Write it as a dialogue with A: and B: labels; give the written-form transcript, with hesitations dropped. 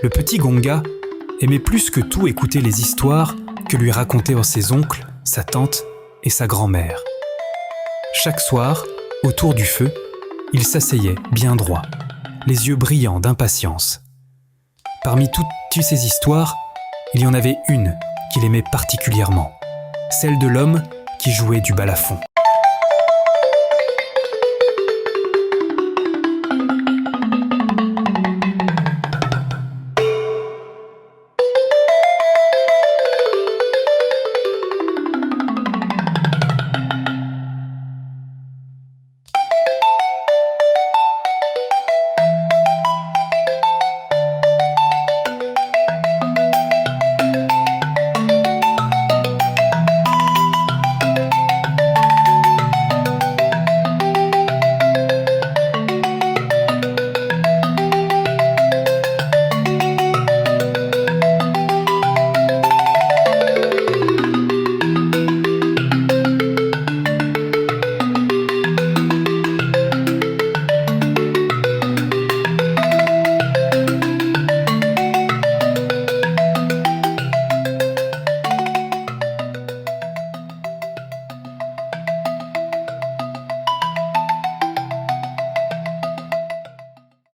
A: Le petit Gonga aimait plus que tout écouter les histoires que lui racontaient ses oncles, sa tante et sa grand-mère. Chaque soir, autour du feu, il s'asseyait bien droit, les yeux brillants d'impatience. Parmi toutes ces histoires, il y en avait une qu'il aimait particulièrement, celle de l'homme qui jouait du balafon.